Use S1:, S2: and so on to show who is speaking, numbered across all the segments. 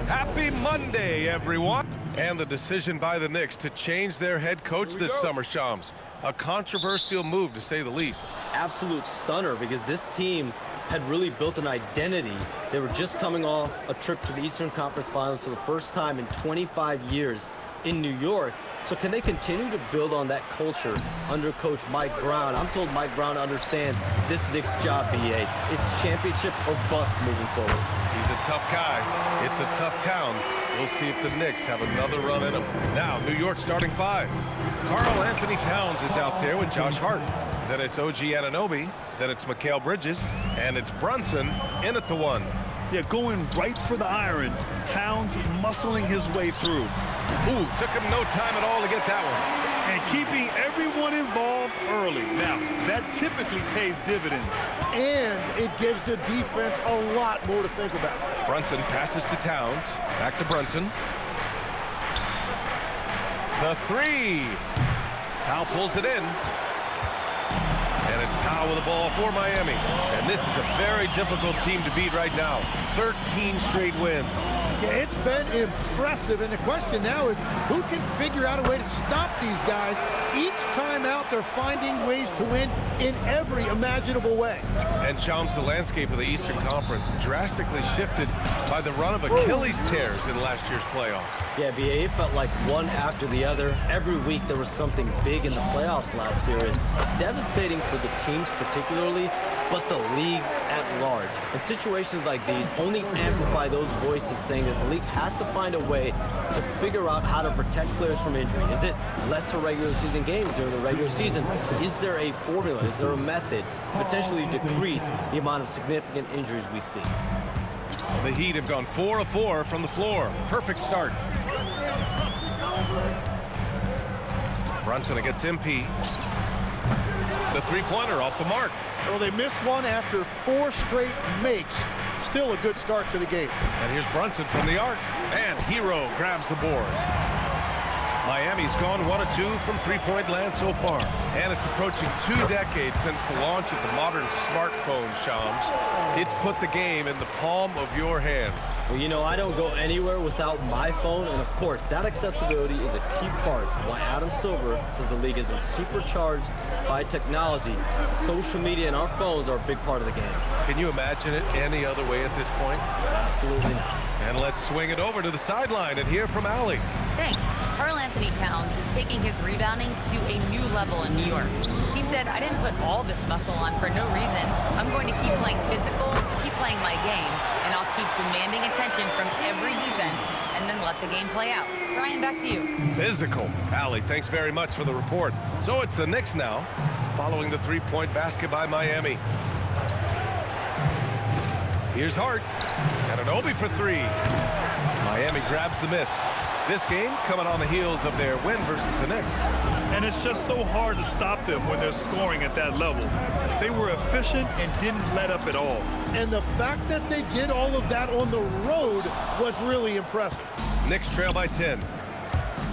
S1: Happy Monday, everyone. And the decision by the Knicks to change their head coach this summer, Shams. A controversial move, to say the least.
S2: Absolute stunner, because this team had really built an identity. They were just coming off a trip to the Eastern Conference Finals for the first time in 25 years in New York. So can they continue to build on that culture under Coach Mike Brown? I'm told Mike Brown understands this Knicks job, BA. It's championship or bust moving forward.
S1: He's a tough guy. It's a tough town. We'll see if the Knicks have another run in them. Now, New York starting five. Karl Anthony Towns is out there with Josh Hart. Then it's OG Anunoby. Then it's Mikal Bridges. And it's Brunson in at the one.
S3: Yeah, going right for the iron. Towns muscling his way through.
S1: Ooh, took him no time at all to get that one.
S3: And keeping everyone involved early. Now, that typically pays dividends.
S4: And it gives the defense a lot more to think about.
S1: Brunson passes to Towns. Back to Brunson. The three. Powell pulls it in. And it's Powell with the ball for Miami. And this is a very difficult team to beat right now. 13 straight wins.
S4: Yeah, it's been impressive, and the question now is who can figure out a way to stop these guys? Each time out, they're finding ways to win in every imaginable way.
S1: And Shams, the landscape of the Eastern Conference drastically shifted by the run of Achilles tears in last year's playoffs.
S2: Yeah, BA, it felt like one after the other. Every week there was something big in the playoffs last year, and devastating for the teams particularly, but the league at large. And situations like these only amplify those voices saying that the league has to find a way to figure out how to protect players from injury. Is it lesser regular season games during the regular season? Is there a formula? Is there a method to potentially decrease the amount of significant injuries we see?
S1: The Heat have gone 4 of 4 from the floor. Perfect start. Brunson against MP. The three-pointer off the mark.
S4: Well, they missed one after 4 straight makes. Still a good start to the game.
S1: And here's Brunson from the arc. And Hero grabs the board. Miami's gone 1 of 2 from three-point land so far. And it's approaching 2 decades since the launch of the modern smartphone, Shams. It's put the game in the palm of your hand.
S2: Well, you know, I don't go anywhere without my phone, and of course, that accessibility is a key part why Adam Silver says the league has been supercharged by technology. Social media and our phones are a big part of the game.
S1: Can you imagine it any other way at this point?
S2: Absolutely not.
S1: And let's swing it over to the sideline and hear from Allie.
S5: Thanks. Karl Anthony Towns is taking his rebounding to a new level in New York. He said, I didn't put all this muscle on for no reason. I'm going to keep playing physical, keep playing my game, and I'll keep demanding attention from every defense and then let the game play out. Brian, back to you.
S1: Physical. Allie, thanks very much for the report. So it's the Knicks now, following the three-point basket by Miami. Here's Hart. Anunoby for 3. Miami grabs the miss. This game coming on the heels of their win versus the Knicks.
S3: And it's just so hard to stop them when they're scoring at that level. They were efficient and didn't let up at all.
S4: And the fact that they did all of that on the road was really impressive.
S1: Knicks trail by 10.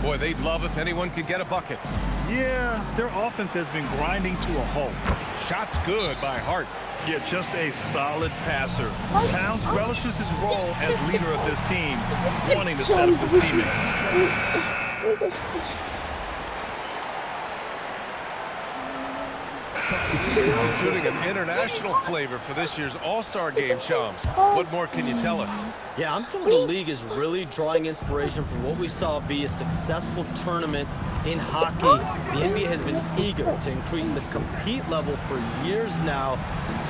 S1: Boy, they'd love if anyone could get a bucket.
S3: Yeah, their offense has been grinding to a halt.
S1: Shots good by Hart.
S3: Yeah, just a solid passer. Towns relishes his role as leader of this team, wanting to set up his teammates.
S1: Substituting an international flavor for this year's All-Star game, Shams. What more can you tell us?
S2: Yeah, I'm told the league is really drawing inspiration from what we saw be a successful tournament in hockey. The NBA has been eager to increase the compete level for years now,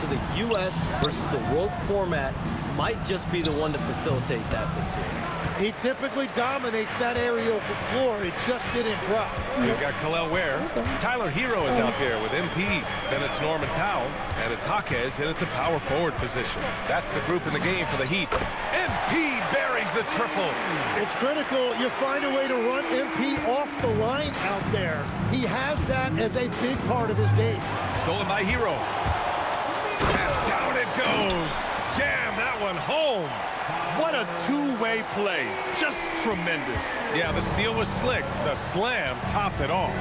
S2: so the U.S. versus the world format might just be the one to facilitate that this year.
S4: He typically dominates that area of the floor. It just didn't drop.
S1: We've got Kel'el Ware. Tyler Hero is out there with MP. Then it's Norman Powell. And it's Jaquez in at the power forward position. That's the group in the game for the Heat. MP buries the triple.
S4: It's critical you find a way to run MP off the line out there. He has that as a big part of his game.
S1: Stolen by Hero. And down it goes. Jam that one home.
S3: What a two-way play. Just tremendous.
S1: Yeah, the steal was slick. The slam topped it off.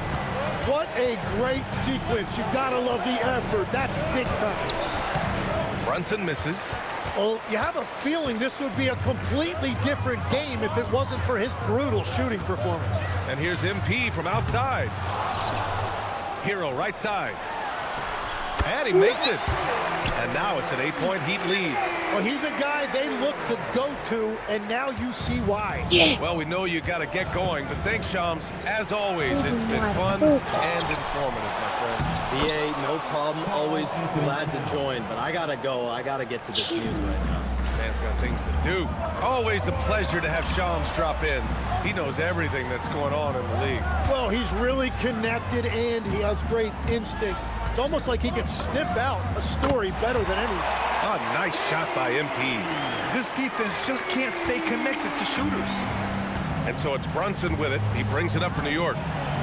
S4: What a great sequence. You gotta love the effort. That's big time.
S1: Brunson misses.
S4: Well, you have a feeling this would be a completely different game if it wasn't for his brutal shooting performance.
S1: And here's MP from outside. Hero right side. And he makes it. And now it's an 8-point Heat lead.
S4: Well, he's a guy they look to go to, and now you see why.
S1: Well, we know you got to get going, but thanks, Shams. As always, it's been fun and informative, my friend.
S2: BA, no problem. Always glad to join, but I gotta go. I gotta get to this news right now.
S1: Man's got things to do. Always a pleasure to have Shams drop in. He knows everything that's going on in the league.
S4: Well, he's really connected, and he has great instincts. It's almost like he can sniff out a story better than anyone.
S1: A nice shot by MP.
S3: This defense just can't stay connected to shooters.
S1: And so it's Brunson with it. He brings it up for New York.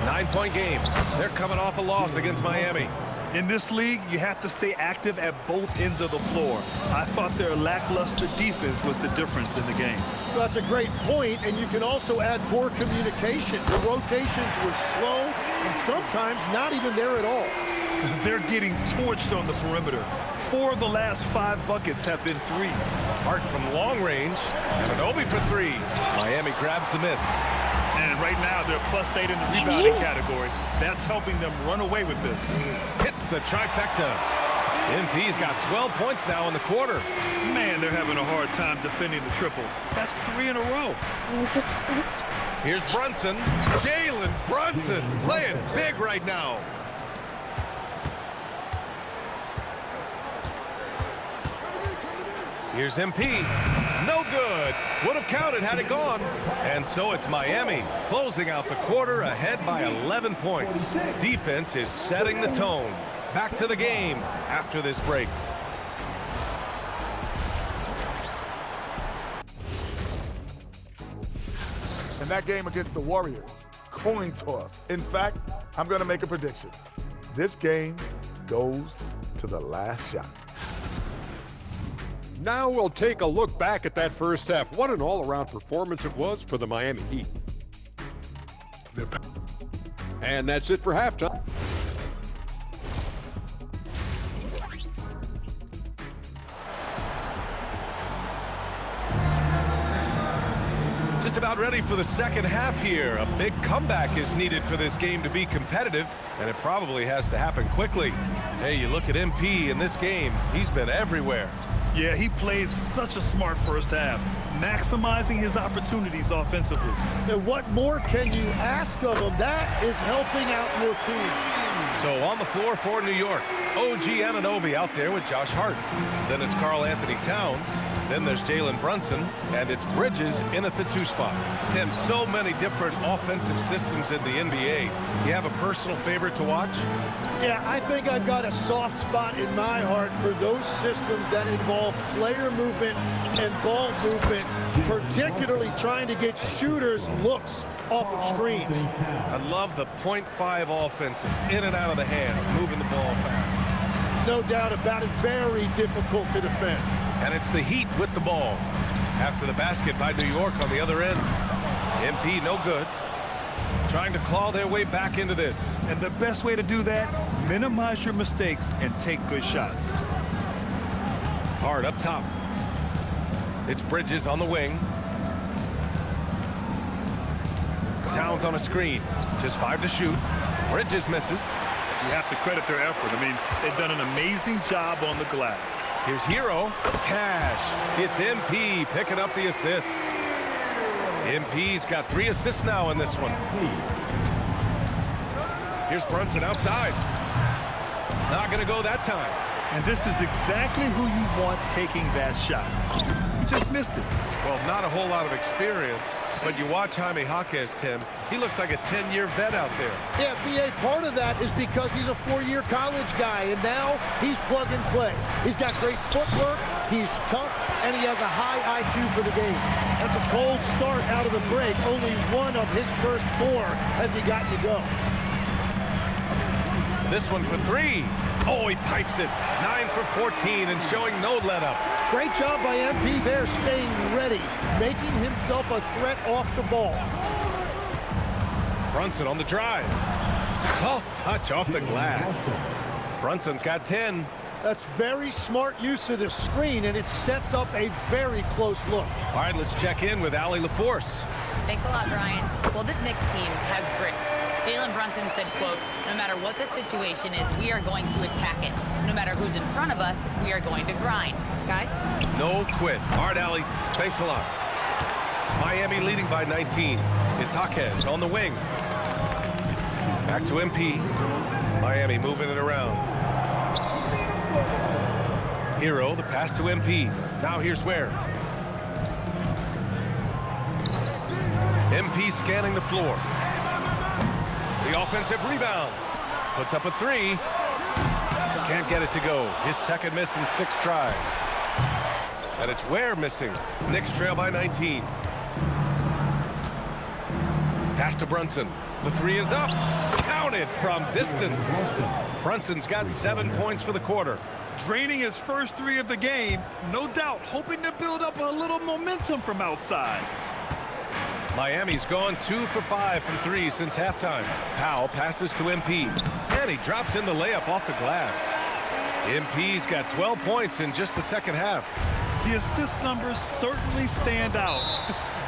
S1: 9-point game. They're coming off a loss against Miami.
S3: In this league, you have to stay active at both ends of the floor. I thought their lackluster defense was the difference in the game.
S4: Well, that's a great point, and you can also add poor communication. The rotations were slow and sometimes not even there at all.
S3: They're getting torched on the perimeter. 4 of the last 5 buckets have been threes.
S1: Hart from long range. Anunoby for 3. Miami grabs the miss.
S3: And right now, they're +8 in the rebounding category. That's helping them run away with this.
S1: Hits the trifecta. MP's got 12 points now in the quarter.
S3: Man, they're having a hard time defending the triple. That's 3 in a row.
S1: Here's Brunson. Jalen Brunson playing big right now. Here's MP. No good. Would have counted had it gone. And so it's Miami closing out the quarter ahead by 11 points. Defense is setting the tone. Back to the game after this break.
S6: In that game against the Warriors, coin toss. In fact, I'm going to make a prediction. This game goes to the last shot.
S7: Now we'll take a look back at that first half. What an all-around performance it was for the Miami Heat. And that's it for halftime.
S1: Just about ready for the second half here. A big comeback is needed for this game to be competitive, and it probably has to happen quickly. Hey, you look at MP in this game, he's been everywhere.
S3: Yeah, he played such a smart first half, maximizing his opportunities offensively.
S4: And what more can you ask of him? That is helping out your team.
S1: So on the floor for New York, OG Anunoby out there with Josh Hart. Then it's Karl Anthony Towns. Then there's Jalen Brunson, and it's Bridges in at the 2 spot. Tim, so many different offensive systems in the NBA. You have a personal favorite to watch?
S4: Yeah, I think I've got a soft spot in my heart for those systems that involve player movement and ball movement, particularly trying to get shooters looks off of screens.
S1: I love the .5 offenses, in and out of the hands, moving the ball fast.
S4: No doubt about it, very difficult to defend.
S1: And it's the Heat with the ball. After the basket by New York on the other end. MP no good. Trying to claw their way back into this.
S3: And the best way to do that, minimize your mistakes and take good shots.
S1: Hard up top. It's Bridges on the wing. Towns on a screen. Just 5 to shoot. Bridges misses.
S3: You have to credit their effort. I mean, they've done an amazing job on the glass.
S1: Here's Hero. Cash. It's MP picking up the assist. MP's got 3 assists now in this one. Here's Brunson outside. Not going to go that time.
S3: And this is exactly who you want taking that shot. You just missed it.
S1: Well, not a whole lot of experience, but you watch Jaime Jaquez, Tim. He looks like a 10-year vet out there.
S4: Yeah, BA, part of that is because he's a 4-year college guy, and now he's plug and play. He's got great footwork, he's tough, and he has a high IQ for the game. That's a cold start out of the break. Only one of his first 4 has he gotten to go.
S1: This one for 3. Oh, he pipes it. 9 for 14 and showing no let-up.
S4: Great job by MP there, staying ready, making himself a threat off the ball.
S1: Brunson on the drive. Soft touch off the glass. Brunson's got 10.
S4: That's very smart use of the screen, and it sets up a very close look.
S1: All right, let's check in with Allie LaForce.
S5: Thanks a lot, Brian. Well, this Knicks team has grit. Jalen Brunson said, quote, no matter what the situation is, we are going to attack it. No matter who's in front of us, we are going to grind. Guys?
S1: No quit. All right, Allie. Thanks a lot. Miami leading by 19. Itaquez on the wing. Back to MP. Miami moving it around. Hero, the pass to MP. Now here's where. MP scanning the floor. The offensive rebound. Puts up a three. Can't get it to go. His second miss in 6 tries. And it's Ware missing. Knicks trail by 19. Pass to Brunson. The three is up. Counted from distance. Brunson's got 7 points for the quarter.
S3: Draining his first 3 of the game, no doubt hoping to build up a little momentum from outside.
S1: Miami's gone 2 for 5 from 3 since halftime. Powell passes to MP. And he drops in the layup off the glass. MP's got 12 points in just the second half.
S3: The assist numbers certainly stand out.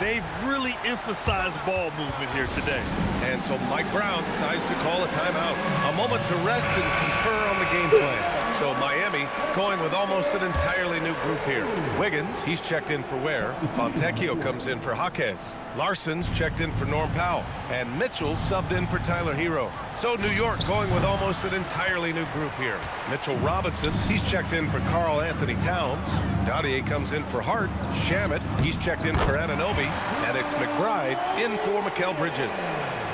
S3: They've really emphasized ball movement here today.
S1: And so Mike Brown decides to call a timeout. A moment to rest and confer on the game plan. So Miami going with almost an entirely new group here. Wiggins, he's checked in for Ware. Fontecchio comes in for Jaquez. Larson's checked in for Norm Powell. And Mitchell subbed in for Tyler Hero. So New York going with almost an entirely new group here. Mitchell Robinson, he's checked in for Karl Anthony Towns. Dadier comes in for Hart. Shamet, he's checked in for Anunoby. And it's McBride in for Mikal Bridges.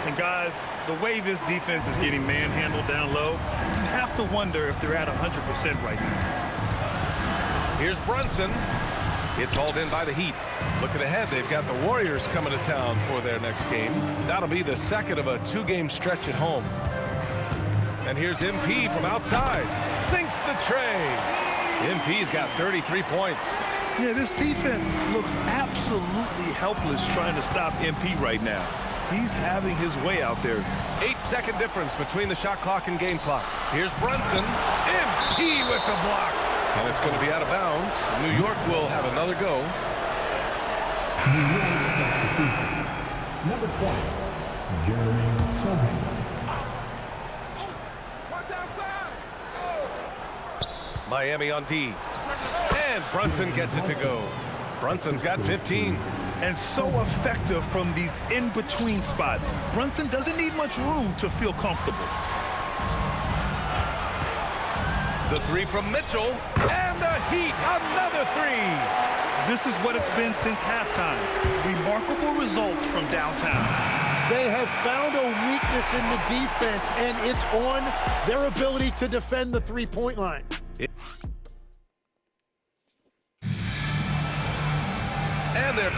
S3: And guys, the way this defense is getting manhandled down low, you have to wonder if they're at 100% right now.
S1: Here's Brunson. It's hauled in by the Heat. Looking ahead, they've got the Warriors coming to town for their next game. That'll be the second of a 2-game stretch at home. And here's MP from outside. Sinks the tray. MP's got 33 points.
S3: Yeah, this defense looks absolutely helpless trying to stop MP right now. He's having his way out there.
S1: 8-second difference between the shot clock and game clock. Here's Brunson. MP with the block. And it's going to be out of bounds. New York will have another go.
S8: Number 12, Jeremy Sobey.
S1: Miami on D. And Brunson gets it to go. Brunson's got 15.
S3: And so effective from these in-between spots. Brunson doesn't need much room to feel comfortable.
S1: The three from Mitchell. And the Heat, another three.
S3: This is what it's been since halftime. Remarkable results from downtown.
S4: They have found a weakness in the defense, and it's on their ability to defend the three-point line.
S1: And they're...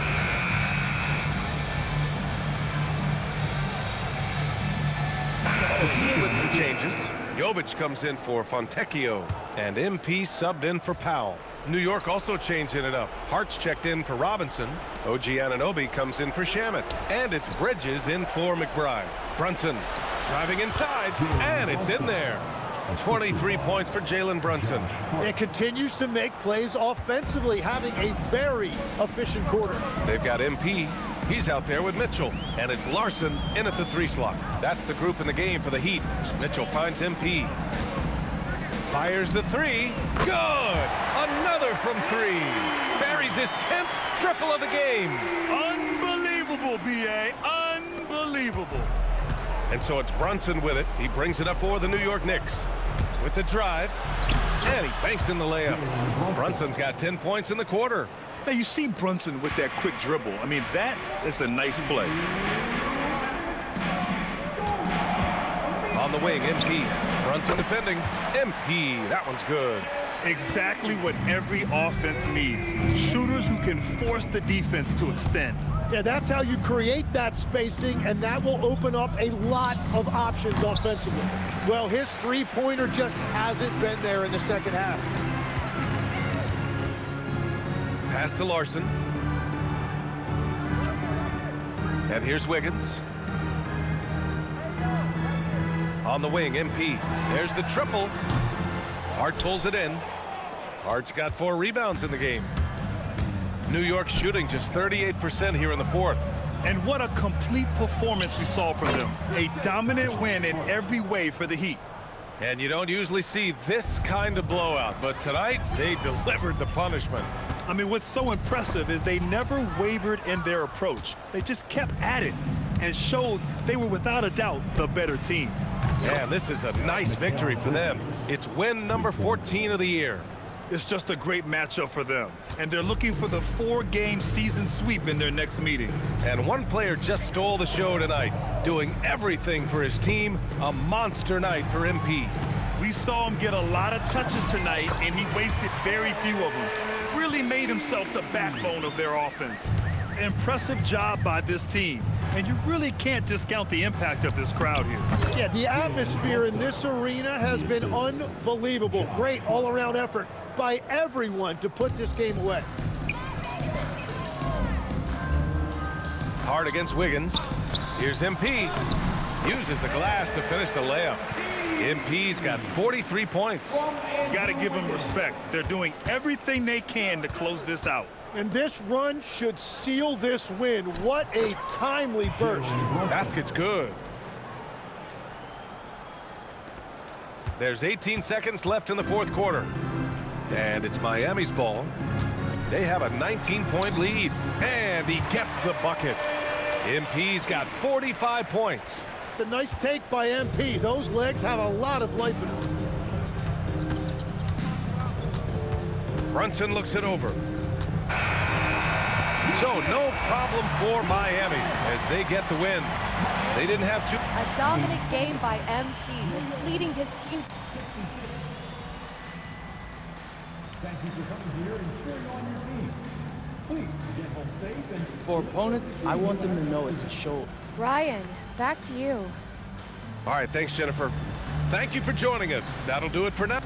S1: with some changes. Jovic comes in for Fontecchio, and MP subbed in for Powell. New York also changing it up. Hart's checked in for Robinson. OG Anunoby comes in for Shamet. And it's Bridges in for McBride. Brunson driving inside, and it's in there. 23 points for Jalen Brunson.
S4: It continues to make plays offensively, having a very efficient quarter.
S1: They've got MP. He's out there with Mitchell. And it's Larson in at the 3 slot. That's the group in the game for the Heat. Mitchell finds MP. Fires the 3. Good! Another from 3. Buries his 10th triple of the game.
S3: Unbelievable, B.A. Unbelievable.
S1: And so it's Brunson with it. He brings it up for the New York Knicks. With the drive. And he banks in the layup. Brunson's got 10 points in the quarter.
S3: Now, you see Brunson with that quick dribble. I mean, that is a nice play.
S1: On the wing, MP. Brunson defending. MP, that one's good.
S3: Exactly what every offense needs. Shooters who can force the defense to extend.
S4: Yeah, that's how you create that spacing, and that will open up a lot of options offensively. Well, his three-pointer just hasn't been there in the second half.
S1: Pass to Larson. And here's Wiggins. On the wing, MP. There's the triple. Hart pulls it in. Hart's got 4 rebounds in the game. New York shooting just 38% here in the fourth.
S3: And what a complete performance we saw from them. A dominant win in every way for the Heat.
S1: And you don't usually see this kind of blowout, but tonight they delivered the punishment.
S3: I mean, what's so impressive is they never wavered in their approach. They just kept at it and showed they were without a doubt the better team.
S1: Man, this is a nice victory for them. It's win number 14 of the year.
S3: It's just a great matchup for them. And they're looking for the 4-game season sweep in their next meeting.
S1: And one player just stole the show tonight, doing everything for his team. A monster night for MP.
S3: We saw him get a lot of touches tonight, and he wasted very few of them. Really made himself the backbone of their offense. Impressive job by this team. And you really can't discount the impact of this crowd here.
S4: Yeah, the atmosphere in this arena has been unbelievable. Great all-around effort by everyone to put this game away.
S1: Hart against Wiggins. Here's MP. Uses the glass to finish the layup. MP's got 43 points.
S3: You got to give them respect. They're doing everything they can to close this out.
S4: And this run should seal this win. What a timely burst.
S1: Basket's good. There's 18 seconds left in the fourth quarter. And it's Miami's ball. They have a 19-point lead. And he gets the bucket. MP's got 45 points.
S4: It's a nice take by MP. Those legs have a lot of life in them.
S1: Brunson looks it over. So no problem for Miami as they get the win. They didn't have to.
S9: A dominant game by MP, leading his team.
S8: Thank you for coming here and cheering on your team. Please get home safe and...
S2: For opponents, I want them to know it's a show.
S9: Ryan, back to you.
S1: All right, thanks, Jennifer. Thank you for joining us. That'll do it for now.